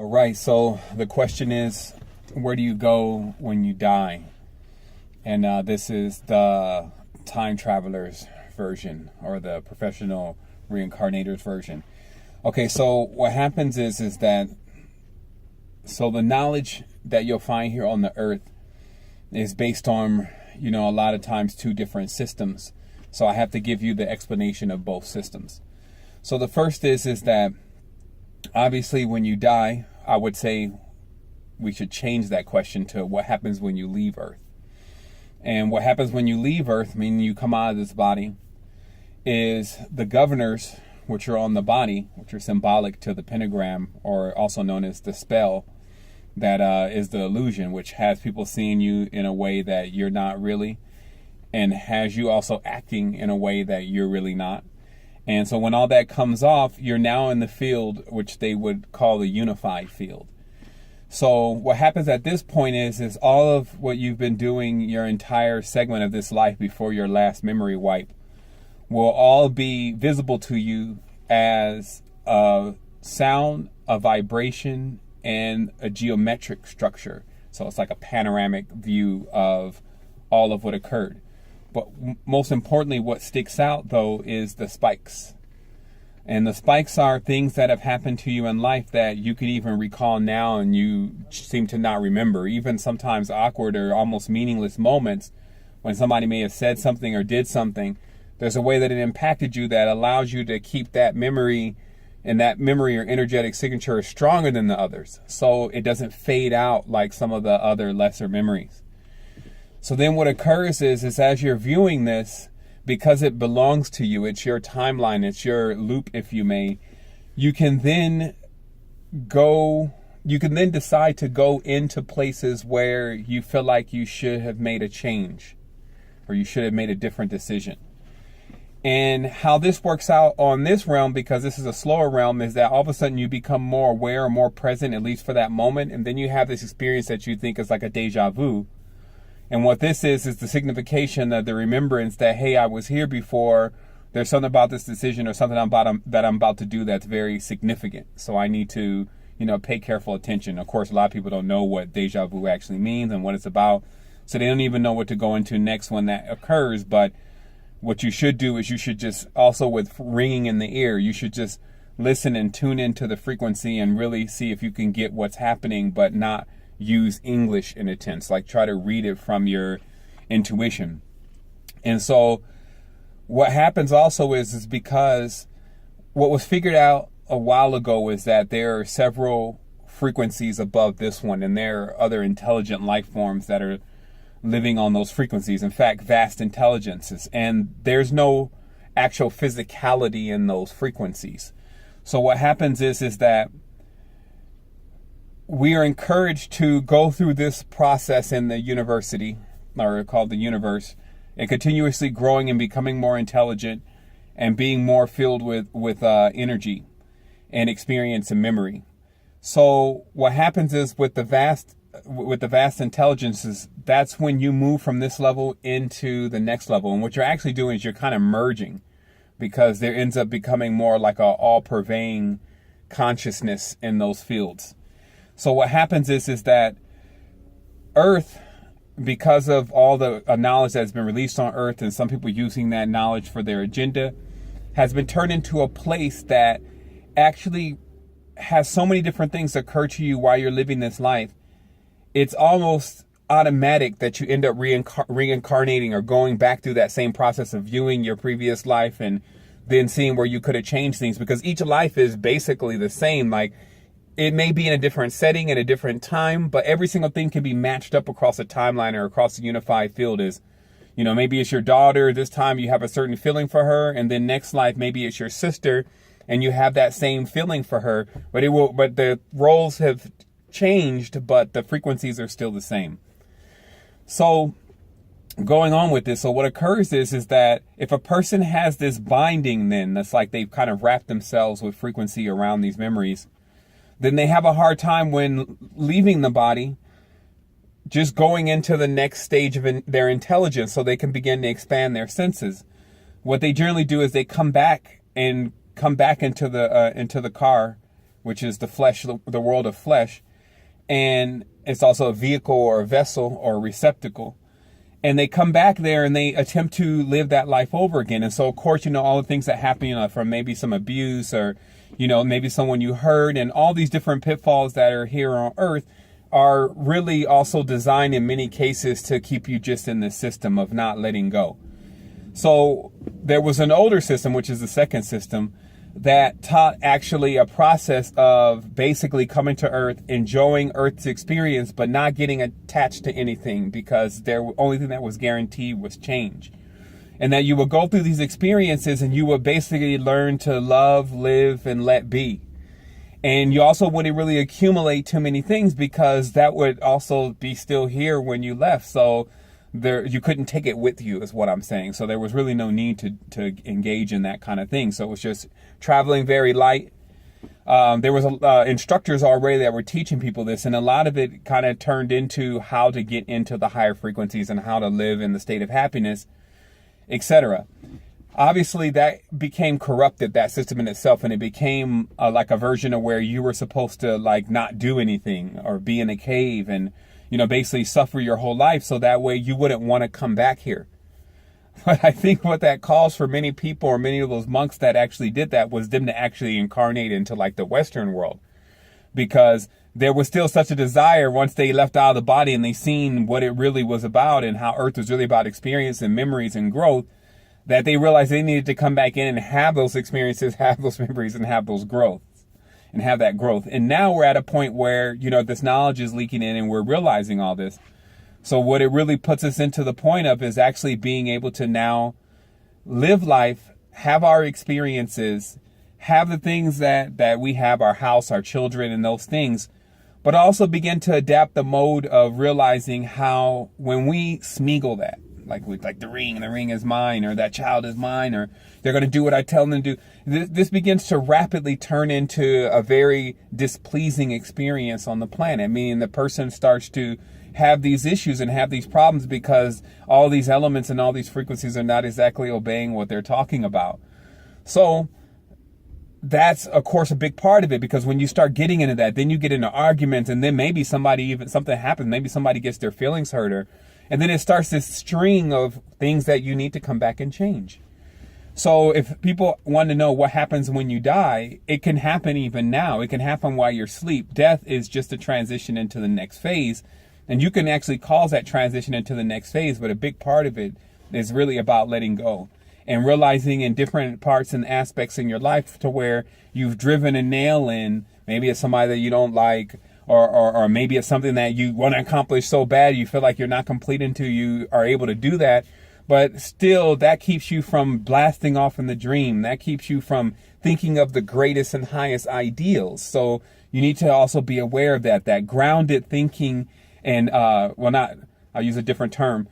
All right, so the question is, where do you go when you die? And this is the time traveler's version, or the professional reincarnator's version. Okay, so what happens is that, so the knowledge that you'll find here on the earth is based on, a lot of times two different systems. So I have to give you the explanation of both systems. So the first is that obviously when you die, I would say we should change that question to what happens when you leave Earth. And what happens when you leave Earth, meaning you come out of this body, is the governors, which are on the body, which are symbolic to the pentagram, or also known as the spell, that is the illusion, which has people seeing you in a way that you're not really, and has you also acting in a way that you're really not. And so when all that comes off, you're now in the field, which they would call the unified field. So what happens at this point is all of what you've been doing your entire segment of this life before your last memory wipe will all be visible to you as a sound, a vibration, and a geometric structure. So it's like a panoramic view of all of what occurred. But most importantly, what sticks out, though, is the spikes. And the spikes are things that have happened to you in life that you can even recall now and you seem to not remember. Even sometimes awkward or almost meaningless moments when somebody may have said something or did something. There's a way that it impacted you that allows you to keep that memory, and that memory or energetic signature is stronger than the others. So it doesn't fade out like some of the other lesser memories. So then what occurs is as you're viewing this, because it belongs to you, it's your timeline, it's your loop, if you may, you can then decide to go into places where you feel like you should have made a change, or you should have made a different decision. And how this works out on this realm, because this is a slower realm, is that all of a sudden you become more aware or more present, at least for that moment, and then you have this experience that you think is like a deja vu. And what this is the signification of the remembrance that, hey, I was here before. There's something about this decision or something that I'm about to do that's very significant. So I need to, pay careful attention. Of course, a lot of people don't know what deja vu actually means and what it's about. So they don't even know what to go into next when that occurs. But what you should do is you should just, also with ringing in the ear, you should just listen and tune into the frequency and really see if you can get what's happening, but not use English in a tense, like try to read it from your intuition. And so what happens also is because what was figured out a while ago is that there are several frequencies above this one, and there are other intelligent life forms that are living on those frequencies. In fact, vast intelligences, and there's no actual physicality in those frequencies. So what happens is that we are encouraged to go through this process in the university, or called the universe, and continuously growing and becoming more intelligent and being more filled with energy and experience and memory. So what happens is with the vast intelligences, that's when you move from this level into the next level. And what you're actually doing is you're kind of merging, because there ends up becoming more like a all-pervading consciousness in those fields. So what happens is that Earth, because of all the knowledge that's been released on Earth, and some people using that knowledge for their agenda, has been turned into a place that actually has so many different things occur to you while you're living this life. It's almost automatic that you end up reincarnating or going back through that same process of viewing your previous life and then seeing where you could have changed things, because each life is basically the same. Like, it may be in a different setting at a different time, but every single thing can be matched up across a timeline or across the unified field. Is, maybe it's your daughter. This time you have a certain feeling for her, and then next life maybe it's your sister, and you have that same feeling for her. But the roles have changed, but the frequencies are still the same. So going on with this, so what occurs is that if a person has this binding, then that's like they've kind of wrapped themselves with frequency around these memories, then they have a hard time when leaving the body, just going into the next stage of their intelligence so they can begin to expand their senses. What they generally do is they come back into the car which is the flesh, the world of flesh. And it's also a vehicle or a vessel or a receptacle. And they come back there and they attempt to live that life over again. And so, of course, all the things that happen, from maybe some abuse or, maybe someone you hurt, and all these different pitfalls that are here on earth are really also designed in many cases to keep you just in this system of not letting go. So there was an older system, which is the second system, that taught actually a process of basically coming to earth, enjoying earth's experience, but not getting attached to anything, because the only thing that was guaranteed was change. And that you would go through these experiences and you would basically learn to love, live, and let be. And you also wouldn't really accumulate too many things, because that would also be still here when you left. So you couldn't take it with you, is what I'm saying. So there was really no need to engage in that kind of thing. So it was just traveling very light. There was instructors already that were teaching people this, and a lot of it kind of turned into how to get into the higher frequencies and how to live in the state of happiness, etc. Obviously, that became corrupted, that system in itself, and it became like a version of where you were supposed to not do anything or be in a cave and basically suffer your whole life, so that way you wouldn't want to come back here. But I think what that calls for many people, or many of those monks that actually did that, was them to actually incarnate into the Western world, because there was still such a desire once they left out of the body and they seen what it really was about and how Earth was really about experience and memories and growth, that they realized they needed to come back in and have those experiences, have those memories, and have those growths. And have that growth. And now we're at a point where, this knowledge is leaking in and we're realizing all this. So what it really puts us into the point of is actually being able to now live life, have our experiences, have the things that we have, our house, our children, and those things, but also begin to adapt the mode of realizing how when we Smeagol that, like the ring is mine, or that child is mine, or they're going to do what I tell them to do. This begins to rapidly turn into a very displeasing experience on the planet, meaning the person starts to have these issues and have these problems because all these elements and all these frequencies are not exactly obeying what they're talking about. So that's, of course, a big part of it, because when you start getting into that, then you get into arguments, and then maybe something happens, maybe somebody gets their feelings hurt, and then it starts this string of things that you need to come back and change. So if people want to know what happens when you die, it can happen even now. It can happen while you're asleep. Death is just a transition into the next phase. And you can actually cause that transition into the next phase. But a big part of it is really about letting go and realizing in different parts and aspects in your life to where you've driven a nail in. Maybe it's somebody that you don't like, or maybe it's something that you want to accomplish so bad you feel like you're not complete until you are able to do that. But still, that keeps you from blasting off in the dream. That keeps you from thinking of the greatest and highest ideals. So you need to also be aware of that grounded thinking and, I'll use a different term.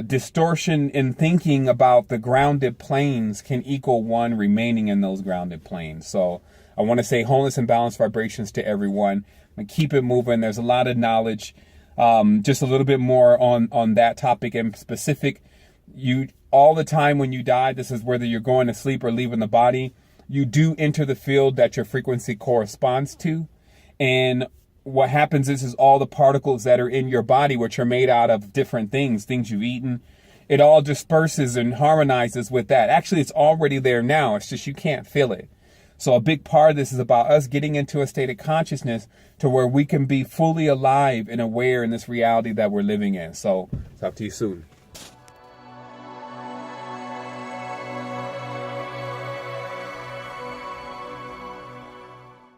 Distortion in thinking about the grounded planes can equal one remaining in those grounded planes. So I want to say wholeness and balanced vibrations to everyone. And keep it moving. There's a lot of knowledge. Just a little bit more on that topic in specific. You all the time when you die, this is whether you're going to sleep or leaving the body, you do enter the field that your frequency corresponds to. And what happens is all the particles that are in your body, which are made out of different things you've eaten, it all disperses and harmonizes with that. Actually, it's already there now. It's just you can't feel it. So a big part of this is about us getting into a state of consciousness to where we can be fully alive and aware in this reality that we're living in. So talk to you soon.